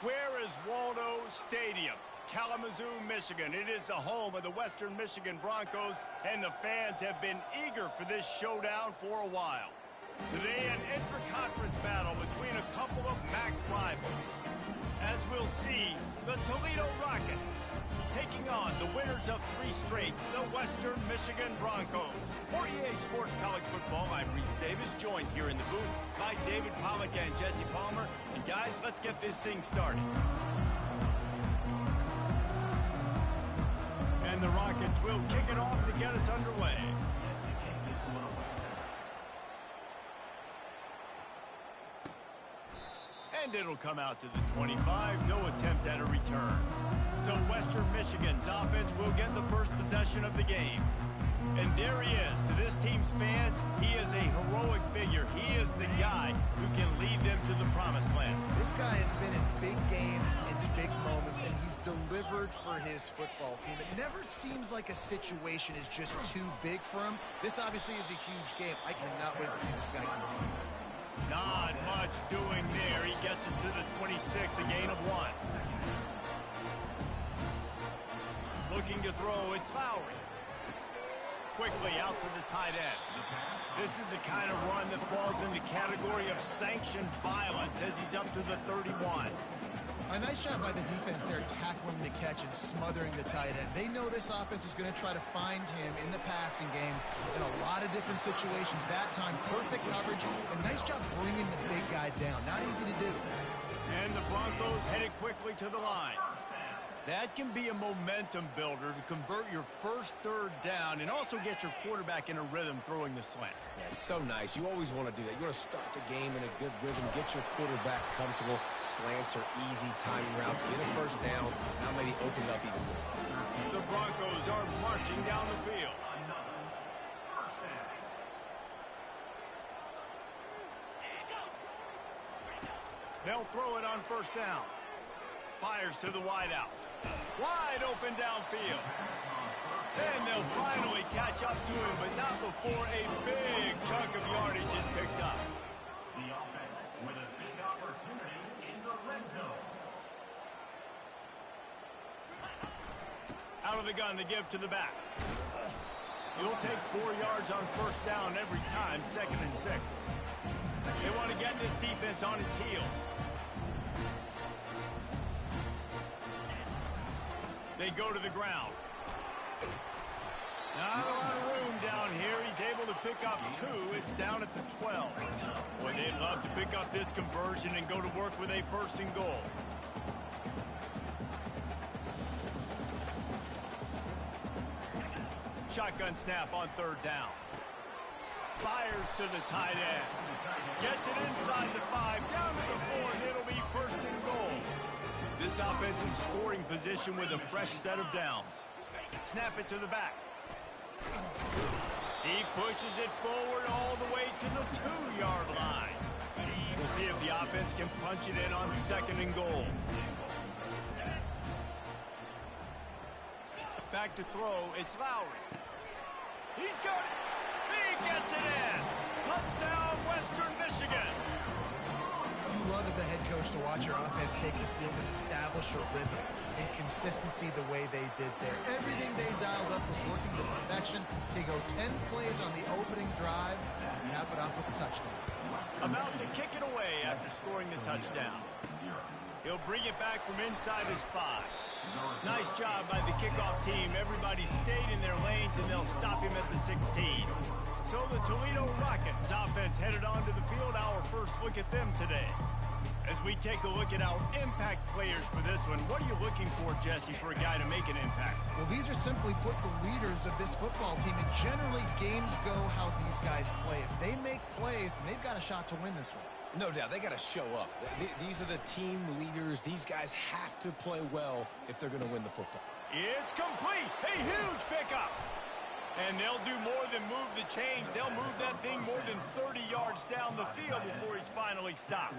Where is Waldo Stadium? Kalamazoo, Michigan. It is the home of the Western Michigan Broncos, and the fans have been eager for this showdown for a while. Today, an intra-conference battle between a couple of MAC rivals. As we'll see, the Toledo Rockets taking on the winners of 3 straight, the Western Michigan Broncos. For EA Sports College Football, I'm Reese Davis, joined here in the booth by David Pollack and Jesse Palmer. And guys, let's get this thing started. And the Rockets will kick it off to get us underway. And it'll come out to the 25, no attempt at a return. So Western Michigan's offense will get the first possession of the game. And there he is. To this team's fans, he is a heroic figure. He is the guy who can lead them to the promised land. This guy has been in big games, in big moments, and he's delivered for his football team. It never seems like a situation is just too big for him. This obviously is a huge game. I cannot wait to see this guy compete. Not much doing there. He gets it to the 26, a gain of 1. Looking to throw, it's Lowry. Quickly out to the tight end. This is the kind of run that falls in the category of sanctioned violence as he's up to the 31. A nice job by the defense there, tackling the catch and smothering the tight end. They know this offense is going to try to find him in the passing game in a lot of different situations. That time, perfect coverage, and nice job bringing the big guy down. Not easy to do. And the Broncos headed quickly to the line. That can be a momentum builder to convert your first third down and also get your quarterback in a rhythm throwing the slant. Yeah, it's so nice. You always want to do that. You want to start the game in a good rhythm, get your quarterback comfortable. Slants are easy, timing routes, get a first down. Now maybe open it up even more. The Broncos are marching down the field. They'll throw it on first down. Fires to the wideout. Wide open downfield. And they'll finally catch up to him, but not before a big chunk of yardage is picked up. The offense with a big opportunity in the red zone. Out of the gun to give to the back. You'll take 4 yards on first down every time, 2nd and 6. They want to get this defense on its heels. They go to the ground. Not a lot of room down here. He's able to pick up 2. It's down at the 12. Boy, they'd love to pick up this conversion and go to work with a 1st and goal. Shotgun snap on 3rd down. Fires to the tight end. Gets it inside the 5, down to the 4, and it'll be 1st and goal. This offense in scoring position with a fresh set of downs. Snap it to the back. He pushes it forward all the way to the 2-yard line. We'll see if the offense can punch it in on 2nd and goal. Back to throw, it's Lowry. He's got it. He gets it in. Touchdown, Western Michigan. You love as a head coach to watch your offense take the field and establish a rhythm and consistency the way they did there. Everything they dialed up was working to perfection. They go 10 plays on the opening drive and cap it off with a touchdown. About to kick it away after scoring the touchdown. He'll bring it back from inside his 5. Nice job by the kickoff team. Everybody stayed in their lanes, and they'll stop him at the 16. So the Toledo Rockets offense headed onto the field. Our first look at them today. As we take a look at our impact players for this one, what are you looking for, Jesse, for a guy to make an impact? Well, these are simply put the leaders of this football team, and generally games go how these guys play. If they make plays, then they've got a shot to win this one. No doubt, they got to show up. These are the team leaders. These guys have to play well if they're going to win the football. It's complete. A huge pickup. And they'll do more than move the chains. They'll move that thing more than 30 yards down the field before he's finally stopped.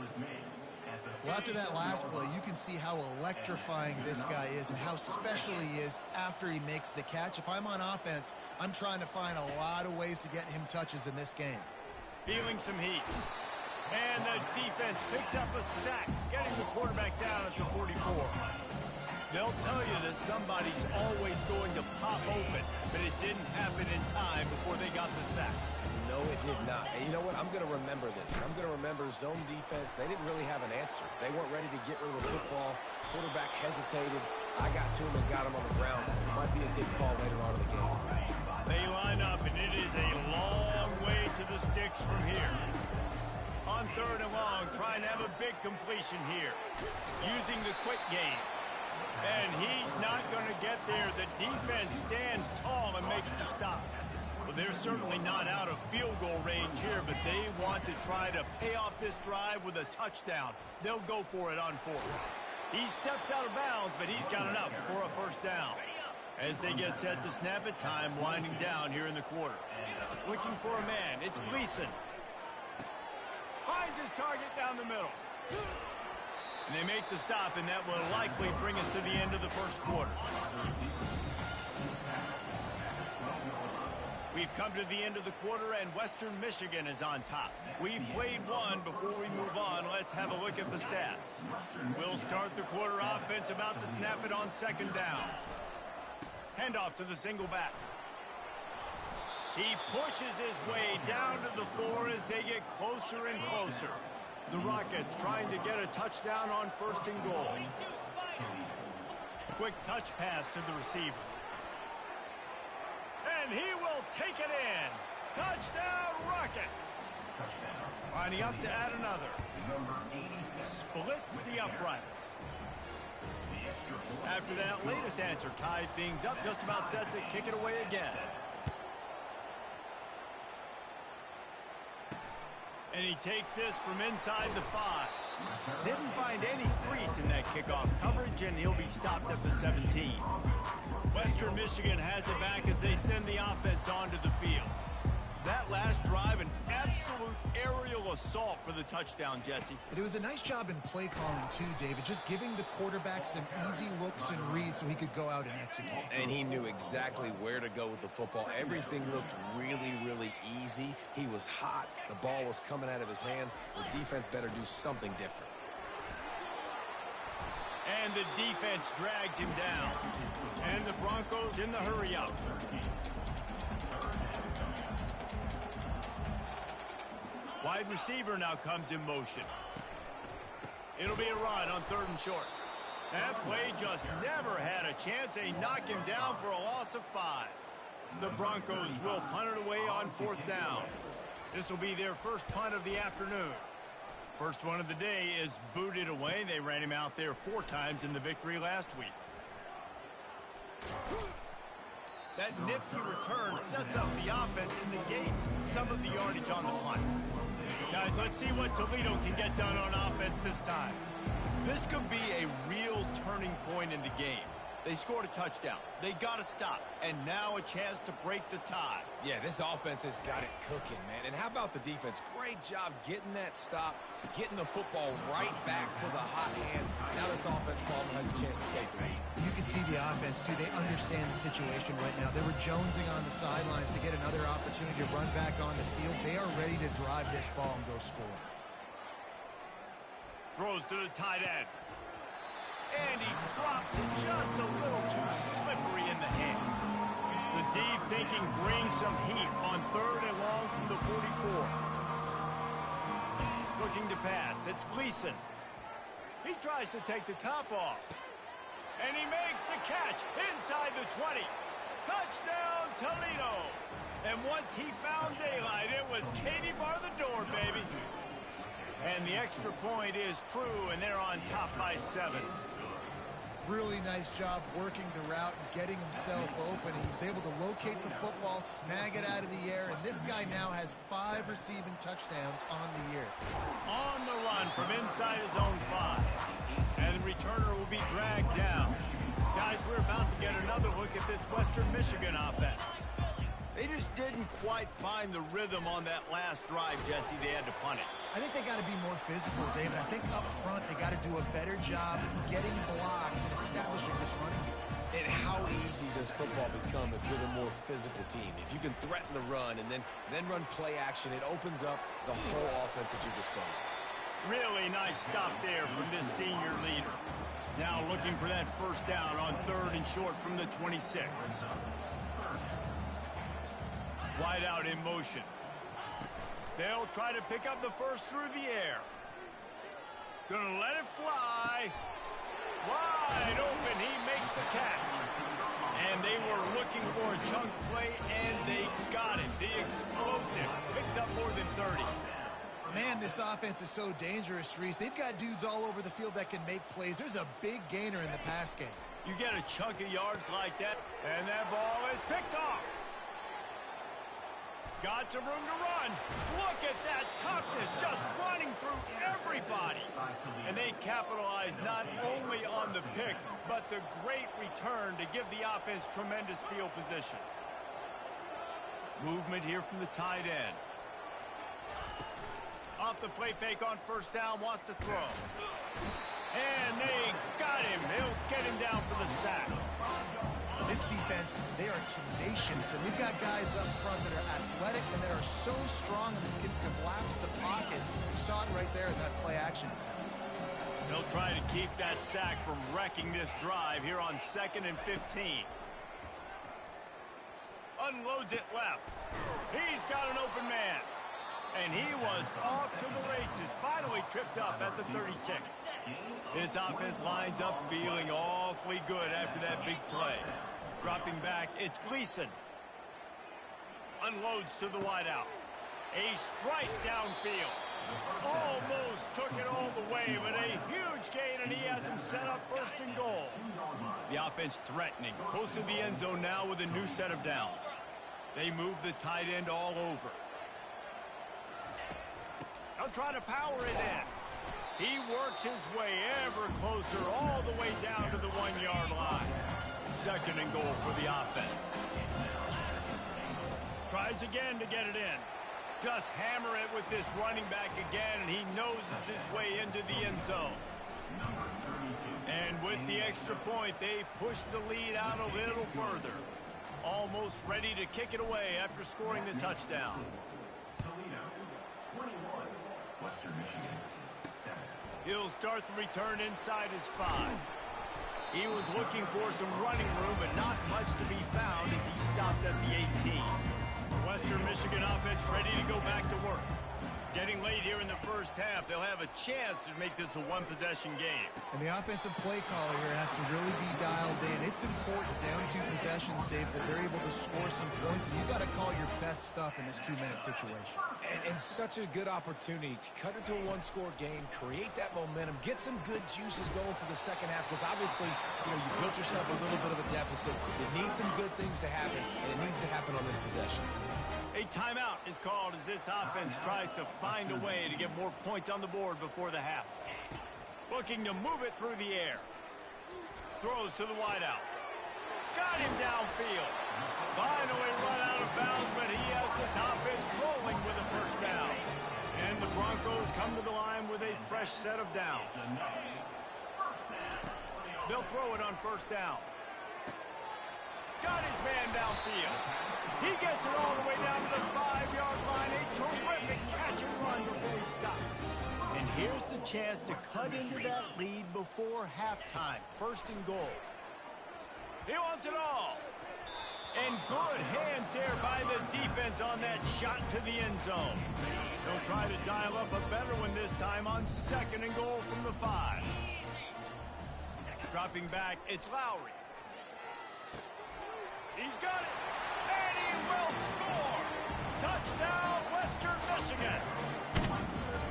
Well, after that last play, you can see how electrifying this guy is and how special he is after he makes the catch. If I'm on offense, I'm trying to find a lot of ways to get him touches in this game. Feeling some heat. And the defense picks up a sack, getting the quarterback down at the 44. They'll tell you that somebody's always going to pop open, but it didn't happen in time before they got the sack. No, it did not. And you know what? I'm going to remember this. I'm going to remember zone defense. They didn't really have an answer. They weren't ready to get rid of the football. Quarterback hesitated. I got to him and got him on the ground. Might be a good call later on in the game. They line up, and it is a long way to the sticks from here. On 3rd and long, trying to have a big completion here. Using the quick game. And he's not going to get there. The defense stands tall and makes the stop. Well, they're certainly not out of field goal range here, but they want to try to pay off this drive with a touchdown. They'll go for it on 4th. He steps out of bounds, but he's got enough for a first down. As they get set to snap it, time winding down here in the quarter. Looking for a man. It's Gleason. Finds his target down the middle. And they make the stop, and that will likely bring us to the end of the first quarter. We've come to the end of the quarter, and Western Michigan is on top. We've played one. Before we move on, let's have a look at the stats. We'll start the quarter offense, about to snap it on 2nd down. Handoff to the single back. He pushes his way down to the floor as they get closer and closer. The Rockets trying to get a touchdown on 1st and goal. Quick touch pass to the receiver. And he will take it in. Touchdown, Rockets. Lining up to add another. Splits the uprights. After that latest answer tied things up, just about set to kick it away again. And he takes this from inside the 5. Didn't find any crease in that kickoff coverage, and he'll be stopped at the 17. Western Michigan has it back as they send the offense onto the field. That last drive, an absolute aerial assault for the touchdown, Jesse. But it was a nice job in play calling, too, David, just giving the quarterback some easy looks and reads so he could go out and execute. And he knew exactly where to go with the football. Everything looked really, really easy. He was hot. The ball was coming out of his hands. The defense better do something different. And the defense drags him down. And the Broncos in the hurry-up. Wide receiver now comes in motion. It'll be a run on 3rd and short. That play just never had a chance. They knock him down for a loss of 5. The Broncos will punt it away on 4th down. This will be their first punt of the afternoon. First one of the day is booted away. They ran him out there 4 times in the victory last week. That nifty return sets up the offense and negates some of the yardage on the punt. Guys, let's see what Toledo can get done on offense this time. This could be a real turning point in the game. They scored a touchdown. They got to stop. And now a chance to break the tie. Yeah, this offense has got it cooking, man. And how about the defense? Great job getting that stop, getting the football right back to the hot hand. Now this offense probably has a chance to take the lead. You can see the offense, too. They understand the situation right now. They were jonesing on the sidelines to get another opportunity to run back on the field. They are ready to drive this ball and go score. Throws to the tight end. And he drops it just a little too slippery in the hands. The D thinking brings some heat on 3rd and long from the 44. Looking to pass. It's Gleason. He tries to take the top off. And he makes the catch inside the 20. Touchdown, Toledo. And once he found daylight, it was Katie bar the door, baby. And the extra point is true, and they're on top by 7. Really nice job working the route and getting himself open. He was able to locate the football, snag it out of the air, and this guy now has 5 receiving touchdowns on the year. On the run from inside his own 5. And the returner will be dragged down. Guys, we're about to get another look at this Western Michigan offense. They just didn't quite find the rhythm on that last drive, Jesse. They had to punt it. I think they got to be more physical, David. I think up front they got to do a better job getting blocks and establishing this running game. And how easy does football become if you're the more physical team? If you can threaten the run and then run play action, it opens up the whole offense at your disposal. Really nice stop there from this senior leader. Now looking for that first down on 3rd and short from the 26. Wide out in motion. They'll try to pick up the first through the air. Gonna let it fly. Wide open, he makes the catch. And they were looking for a chunk play, and they got it. The explosive picks up more than 30. Man, this offense is so dangerous, Reese. They've got dudes all over the field that can make plays. There's a big gainer in the pass game. You get a chunk of yards like that, and that ball is picked off. Got some room to run. Look at that toughness, just running through everybody. And they capitalize not only on the pick, but the great return to give the offense tremendous field position. Movement here from the tight end. Off the play fake on first down, wants to throw. And they got him. They'll get him down for the sack. This defense, they are tenacious, and we've got guys up front that are athletic and that are so strong and can collapse the pocket. You saw it right there in that play action attempt. They'll try to keep that sack from wrecking this drive here on 2nd and 15. Unloads it left. He's got an open man. And he was off to the races, finally tripped up at the 36. This offense lines up feeling awfully good after that big play. Dropping back, it's Gleason. Unloads to the wideout. A strike downfield. Almost took it all the way, but a huge gain, and he has him set up 1st and goal. The offense threatening, close to the end zone now with a new set of downs. They move the tight end all over. They'll try to power it in. He works his way ever closer all the way down to the 1-yard line. 2nd and goal for the offense. Tries again to get it in. Just hammer it with this running back again, and he noses his way into the end zone. And with the extra point, they push the lead out a little further. Almost ready to kick it away after scoring the touchdown. Toledo, 21. Western Michigan, 7. He'll start the return inside his 5. He was looking for some running room, but not much to be found as he stopped at the 18. Western Michigan offense ready to go back to work. Getting late here in the first half, they'll have a chance to make this a one-possession game. And the offensive play caller here has to really be dialed in. It's important down 2 possessions, Dave, that they're able to score some points. And you got to call your best stuff in this 2-minute situation. And such a good opportunity to cut into a 1-score game, create that momentum, get some good juices going for the second half, because obviously, you built yourself a little bit of a deficit. You need some good things to happen, and it needs to happen on this possession. A timeout is called as this offense tries to find a way to get more points on the board before the half. Looking to move it through the air. Throws to the wideout. Got him downfield. Finally run out of bounds, but he has this offense rolling with a first down. And the Broncos come to the line with a fresh set of downs. They'll throw it on first down. Got his man downfield. He gets it all the way down to the 5-yard line. A terrific catch and run before he stopped. And here's the chance to cut into that lead before halftime. 1st and goal. He wants it all. And good hands there by the defense on that shot to the end zone. They'll try to dial up a better one this time on 2nd and goal from the 5. Dropping back, it's Lowry. He's got it. And he will score. Touchdown, Western Michigan.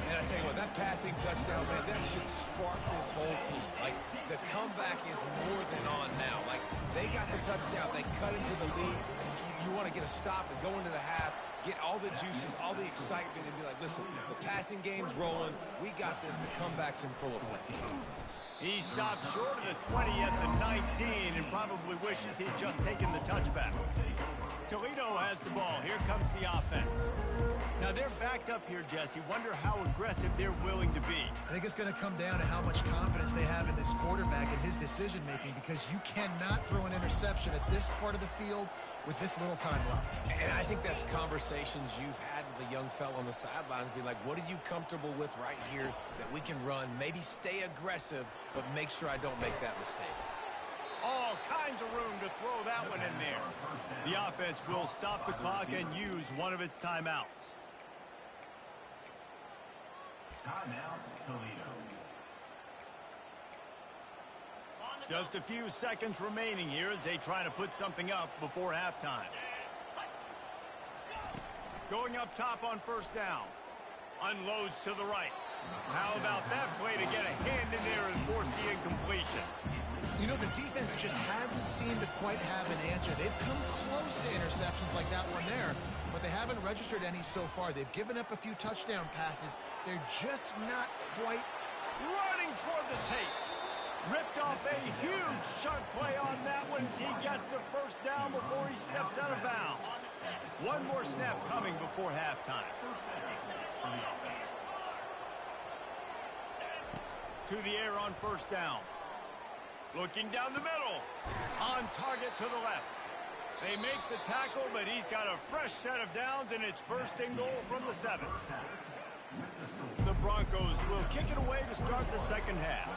And I tell you what, that passing touchdown, man, that should spark this whole team. Like, the comeback is more than on now. Like, they got the touchdown. They cut into the lead. You want to get a stop and go into the half, get all the juices, all the excitement, and be like, listen, the passing game's rolling. We got this. The comeback's in full effect. He stopped short of the 20 at the 19 and probably wishes he'd just taken the touchback. Toledo has the ball. Here comes the offense. Now they're backed up here, Jesse. Wonder how aggressive they're willing to be. I think it's going to come down to how much confidence they have in this quarterback and his decision-making, because you cannot throw an interception at this part of the field with this little time left. And I think that's conversations you've had with the young fella on the sidelines. Be like, what are you comfortable with right here that we can run? Maybe stay aggressive, but make sure I don't make that mistake. All kinds of room to throw that one in there. The offense will stop the clock and use one of its timeouts. Timeout, Toledo. Just a few seconds remaining here as they try to put something up before halftime. Going up top on first down. Unloads to the right. How about that play to get a hand in there and force the incompletion? You know, the defense just hasn't seemed to quite have an answer. They've come close to interceptions like that one there, but they haven't registered any so far. They've given up a few touchdown passes. They're just not quite Running toward the tape. Ripped off a huge chunk play on that one as he gets the first down before he steps out of bounds. One more snap coming before halftime. To the air on first down. Looking down the middle. On target to the left. They make the tackle, but he's got a fresh set of downs, and it's first and goal from the 7. The Broncos will kick it away to start the second half.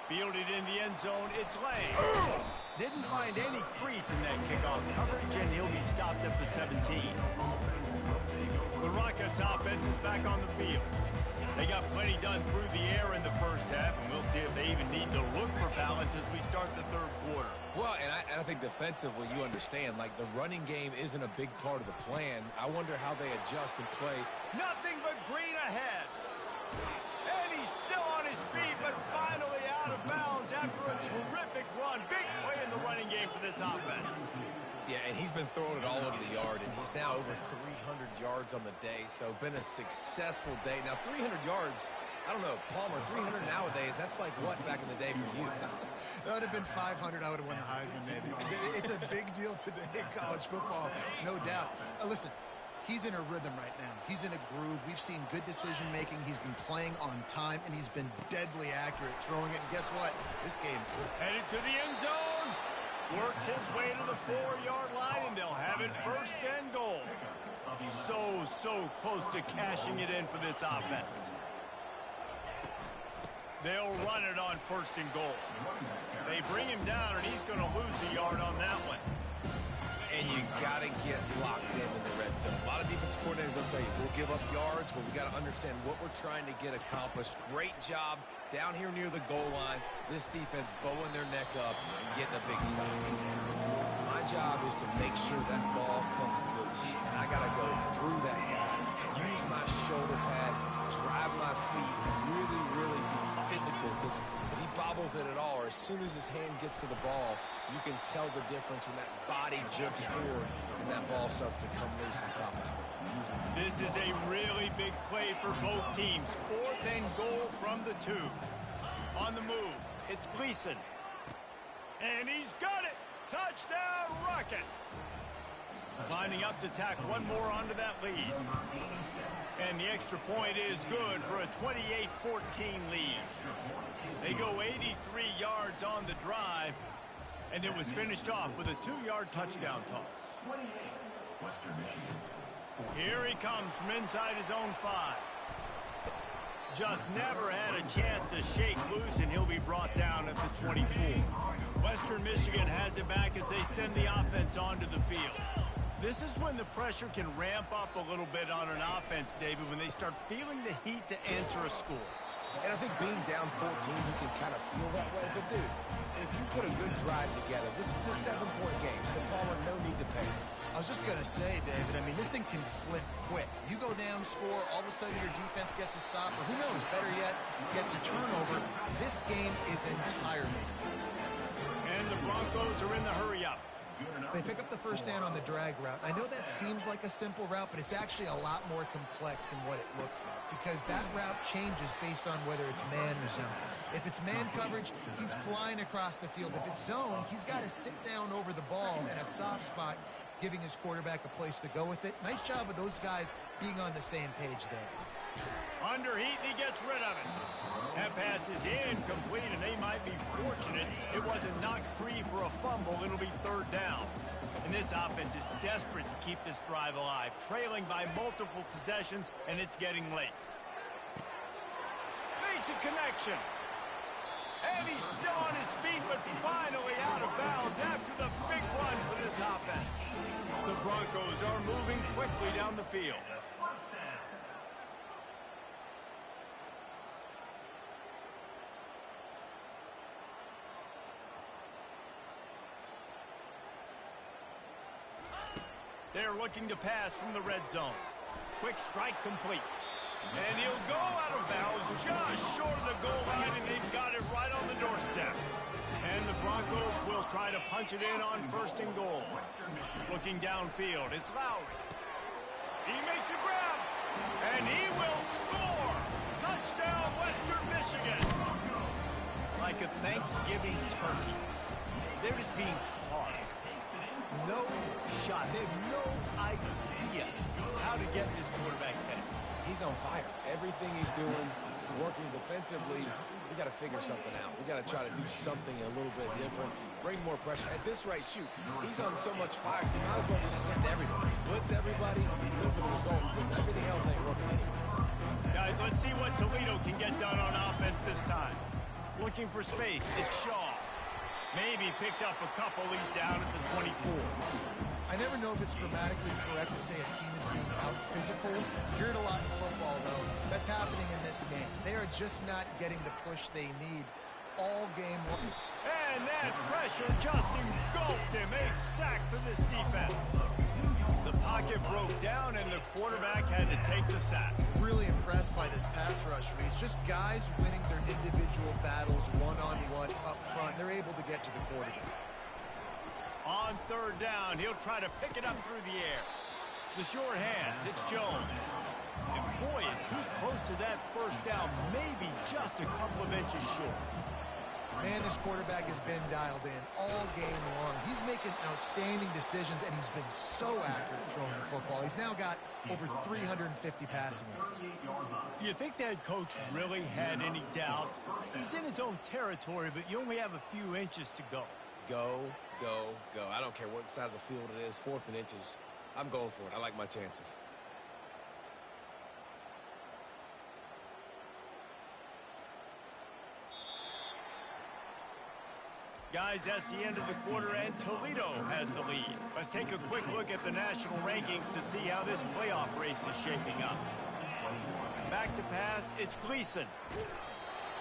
Fielded in the end zone, it's Lang. Didn't find any crease in that kickoff coverage, and he'll be stopped at the 17. The Rockets offense is back on the field. They got plenty done through the air in the first half, and we'll see if they even need to look for balance as we start the third quarter. Well, and I think defensively, you understand, like the running game isn't a big part of the plan. I wonder how they adjust and play. Nothing but green ahead. And he's still on his feet, but finally out of bounds after a terrific run. Big play in the running game for this offense. Yeah, and he's been throwing it all over the yard, and he's now over 300 yards on the day, so been a successful day. Now, 300 yards, I don't know, Palmer, 300 nowadays, that's like what back in the day for you? That would have been 500. I would have won the Heisman, maybe. It's a big deal today in college football, no doubt. Listen, he's in a rhythm right now. He's in a groove. We've seen good decision-making. He's been playing on time, and he's been deadly accurate throwing it. And guess what? This game, Headed to the end zone. Works his way to the 4-yard line, and they'll have it first and goal. So close to cashing it in for this offense. They'll run it on first and goal. They bring him down, and he's going to lose a yard on that one. And you got to get locked in the red zone. A lot of defense coordinators will tell you, we'll give up yards, but we got to understand what we're trying to get accomplished. Great job down here near the goal line. This defense bowing their neck up and getting a big stop. My job is to make sure that ball comes loose, and I got to go through that guy, use my shoulder pad, drive my feet, really be physical, because if he bobbles it at all, or as soon as his hand gets to the ball, you can tell the difference when that body jerks forward and that ball starts to come loose and pop out. This is a really big play for both teams. 4th and goal from the 2. On the move, it's Gleason. And he's got it! Touchdown, Rockets! Lining up to tack one more onto that lead. And the extra point is good for a 28-14 lead. They go 83 yards on the drive, and it was finished off with a 2-yard touchdown toss. Here he comes from inside his own 5. Just never had a chance to shake loose, and he'll be brought down at the 24. Western Michigan has it back as they send the offense onto the field. This is when the pressure can ramp up a little bit on an offense, David, when they start feeling the heat to answer a score. And I think being down 14, you can kind of feel that way. But, dude, if you put a good drive together, this is a 7-point game, so Palmer, no need to panic. I was just going to say, David, I mean, this thing can flip quick. You go down, score, all of a sudden your defense gets a stop, or who knows, better yet, gets a turnover. This game is entirely. And the Broncos are in the hurry-up. They pick up the first down on the drag route. I know that seems like a simple route, but it's actually a lot more complex than what it looks like, because that route changes based on whether it's man or zone. If it's man coverage, he's flying across the field. If it's zone, he's got to sit down over the ball in a soft spot, giving his quarterback a place to go with it. Nice job of those guys being on the same page there. Under heat, and he gets rid of it. That pass is incomplete, and they might be fortunate it wasn't knocked free for a fumble. It'll be third down. And this offense is desperate to keep this drive alive, trailing by multiple possessions, and it's getting late. Makes a connection. And he's still on his feet, but finally out of bounds after the big run for this offense. The Broncos are moving quickly down the field. They're looking to pass from the red zone. Quick strike complete. And he'll go out of bounds just short of the goal line, and they've got it right on the doorstep. And the Broncos will try to punch it in on first and goal. Looking downfield, it's Lowry. He makes a grab, and he will score. Touchdown, Western Michigan. Like a Thanksgiving turkey. They're just being caught. No shot. They have no idea how to get in this quarterback's head. He's on fire. Everything he's doing is working defensively. We got to figure something out. We got to try to do something a little bit different. Bring more pressure. At this rate, shoot, he's on so much fire. You might as well just send everybody. Blitz everybody, look for the results, because everything else ain't working anyways. Guys, let's see what Toledo can get done on offense this time. Looking for space. It's Shaw. Maybe picked up a couple. He's down at the 24. I never know if it's grammatically correct to say a team is being out-physical. Hear it a lot in football, though. That's happening in this game. They are just not getting the push they need all game long. And that pressure just engulfed him. A sack for this defense. The pocket broke down, and the quarterback had to take the sack. Really impressed by this pass rush, Reese. Just guys winning their individual battles one-on-one up front. They're able to get to the quarterback. On third down, he'll try to pick it up through the air. The short hands, it's Jones. And boy, is he close to that first down, maybe just a couple of inches short. Man, this quarterback has been dialed in all game long. He's making outstanding decisions, and he's been so accurate throwing the football. He's now got over 350 passing yards. Do you think that coach really had any doubt? He's in his own territory, but you only have a few inches to go. Go, go, go. I don't care what side of the field it is, 4th and inches. I'm going for it. I like my chances. Guys, that's the end of the quarter, and Toledo has the lead. Let's take a quick look at the national rankings to see how this playoff race is shaping up. Back to pass, it's Gleason.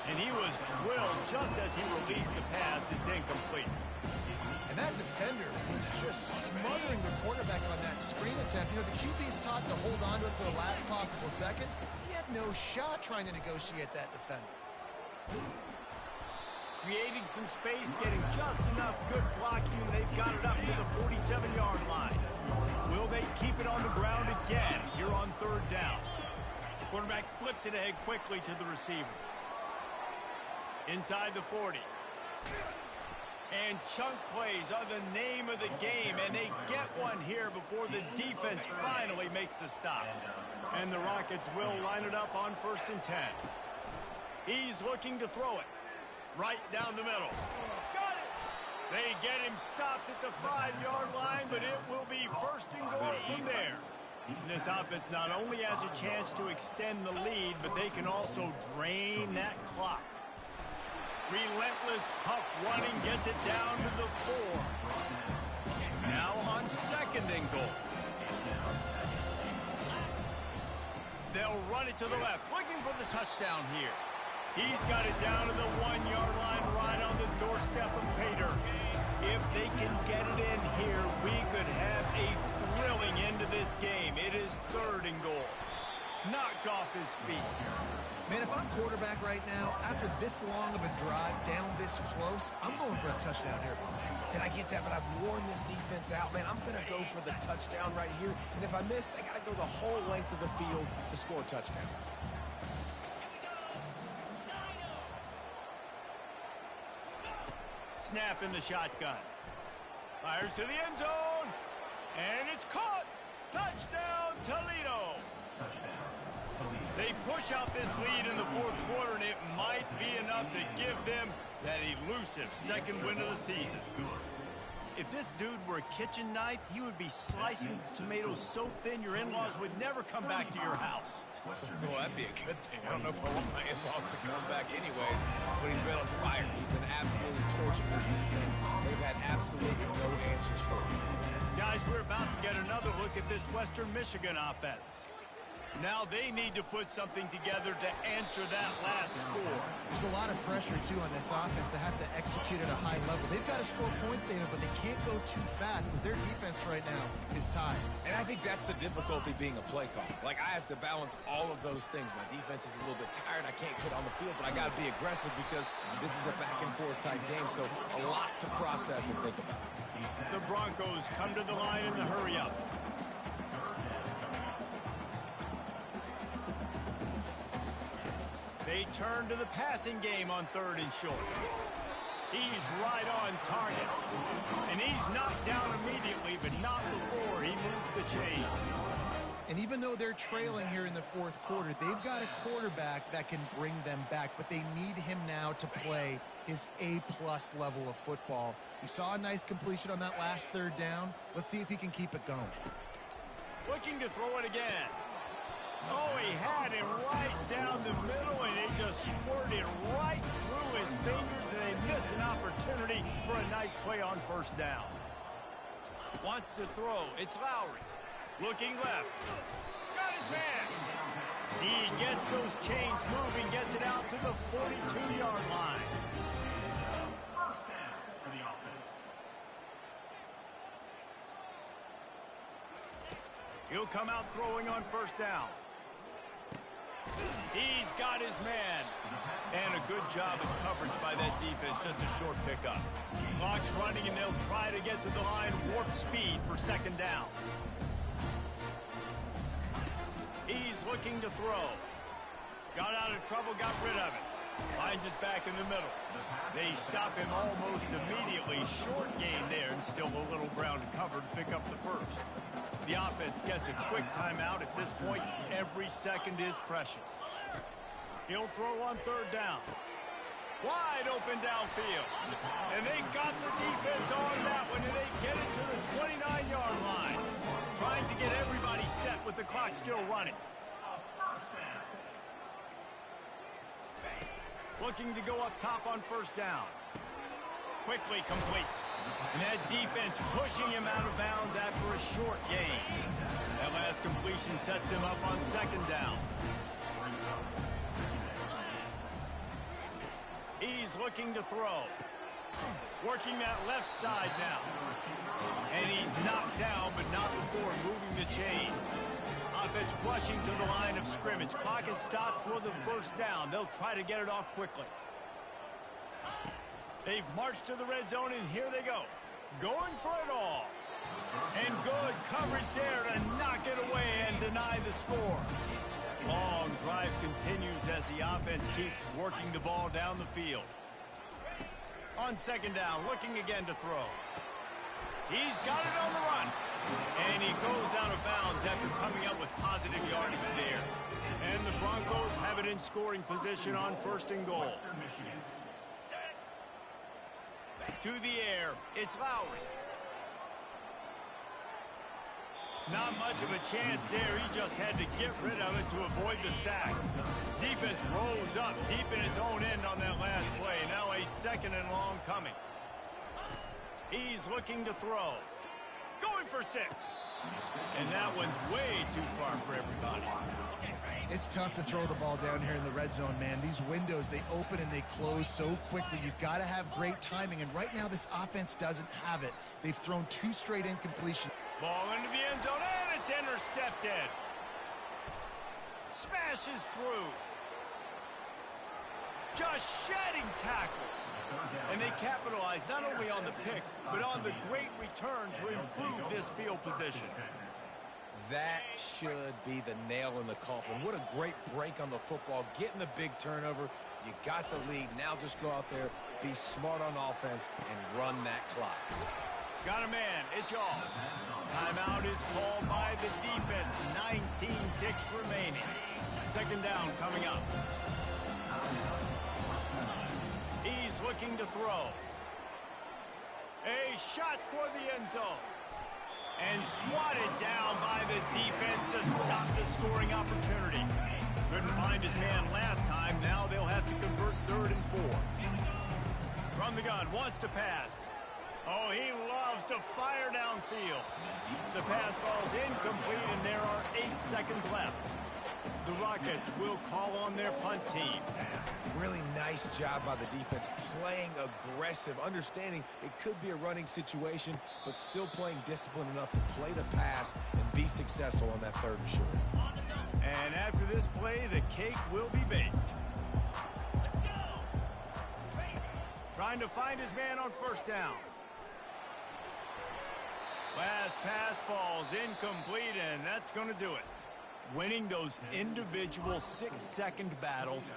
And he was drilled just as he released the pass. It's incomplete. And that defender was just smothering the quarterback on that screen attempt. You know, the QB's taught to hold on to it to the last possible second. He had no shot trying to negotiate that defender. Creating some space, getting just enough good blocking, and they've got it up to the 47-yard line. Will they keep it on the ground again here on third down? The quarterback flips it ahead quickly to the receiver. Inside the 40. And chunk plays are the name of the game, and they get one here before the defense finally makes the stop. And the Rockets will line it up on 1st and 10. He's looking to throw it. Right down the middle. Got it! They get him stopped at the 5-yard line, but it will be 1st and goal from there. This offense not only has a chance to extend the lead, but they can also drain that clock. Relentless, tough running gets it down to the 4. Now on 2nd and goal. They'll run it to the left, looking for the touchdown here. He's got it down to the 1-yard line right on the doorstep of Pater. If they can get it in here, we could have a thrilling end to this game. It is 3rd and goal. Knocked off his feet. Man, if I'm quarterback right now, after this long of a drive down this close, I'm going for a touchdown here. Did I get that? But I've worn this defense out, man. I'm going to go for the touchdown right here. And if I miss, they got to go the whole length of the field to score a touchdown. Snap in the shotgun. Fires to the end zone. And it's caught. Touchdown, Toledo. They push out this lead in the fourth quarter, and it might be enough to give them that elusive second win of the season. If this dude were a kitchen knife, he would be slicing tomatoes so thin your in-laws would never come back to your house. Well, that'd be a good thing. I don't know if I want my in-laws to come back anyways, but he's been on fire. He's been absolutely torching this defense. They've had absolutely no answers for him. Guys, we're about to get another look at this Western Michigan offense. Now they need to put something together to answer that last score. There's a lot of pressure, too, on this offense to have to execute at a high level. They've got to score points, David, but they can't go too fast because their defense right now is tied. And I think that's the difficulty being a play caller. Like, I have to balance all of those things. My defense is a little bit tired. I can't get on the field, but I got to be aggressive because this is a back-and-forth type game, so a lot to process and think about. The Broncos come to the line in the hurry-up. They turn to the passing game on 3rd and short. He's right on target. And he's knocked down immediately, but not before he moves the chain. And even though they're trailing here in the fourth quarter, they've got a quarterback that can bring them back, but they need him now to play his A-plus level of football. We saw a nice completion on that last 3rd down. Let's see if he can keep it going. Looking to throw it again. Oh, he had him right down the middle, and it just squirted right through his fingers, and they miss an opportunity for a nice play on 1st down. Wants to throw. It's Lowry. Looking left. Got his man. He gets those chains moving, gets it out to the 42-yard line. First down for the offense. He'll come out throwing on 1st down. He's got his man. And a good job of coverage by that defense. Just a short pickup. Clock's running, and they'll try to get to the line. Warp speed for 2nd down. He's looking to throw. Got out of trouble, got rid of it. Finds his back in the middle. They stop him almost immediately. Short gain there, and still a little ground to cover to pick up the 1st. The offense gets a quick timeout. At this point, every second is precious. He'll throw on 3rd down. Wide open downfield. And they got the defense on that one, and they get it to the 29-yard line. Trying to get everybody set with the clock still running. Looking to go up top on 1st down. Quickly complete. And that defense pushing him out of bounds after a short gain. That last completion sets him up on 2nd down. He's looking to throw. Working that left side now. And he's knocked down, but not before moving the chain. Offense rushing to the line of scrimmage. Clock is stopped for the 1st down. They'll try to get it off quickly. They've marched to the red zone, and here they go. Going for it all. And good coverage there to knock it away and deny the score. Long drive continues as the offense keeps working the ball down the field. On 2nd down, looking again to throw. He's got it on the run. And he goes out of bounds after coming up with positive yardage there. And the Broncos have it in scoring position on 1st and goal. To the air, it's Lowry. Not much of a chance there. He just had to get rid of it to avoid the sack. Defense rose up deep in its own end on that last play. Now a 2nd and long coming. He's looking to throw. Going for 6. And that one's way too far for everybody. It's tough to throw the ball down here in the red zone, man. These windows, they open and they close so quickly. You've got to have great timing, and right now this offense doesn't have it. They've thrown 2 straight incompletions. Ball into the end zone, and it's intercepted. Smashes through. Just shedding tackles. And they capitalize not only on the pick, but on the great return to improve this field position. That should be the nail in the coffin. What a great break on the football. Getting the big turnover. You got the lead. Now just go out there, be smart on offense, and run that clock. Got a man. It's y'all. Timeout is called by the defense. 19 ticks remaining. Second down coming up. He's looking to throw. A shot for the end zone. And swatted down by the defense to stop the scoring opportunity. Couldn't find his man last time. Now they'll have to convert 3rd and 4. From the gun, wants to pass. Oh, he loves to fire downfield. The pass falls incomplete, and there are 8 seconds left. The Rockets will call on their punt team. Really nice job by the defense, playing aggressive, understanding it could be a running situation, but still playing disciplined enough to play the pass and be successful on that 3rd and short. And after this play, the cake will be baked. Trying to find his man on 1st down. Last pass falls incomplete, and that's going to do it. Winning those individual 6-second battles.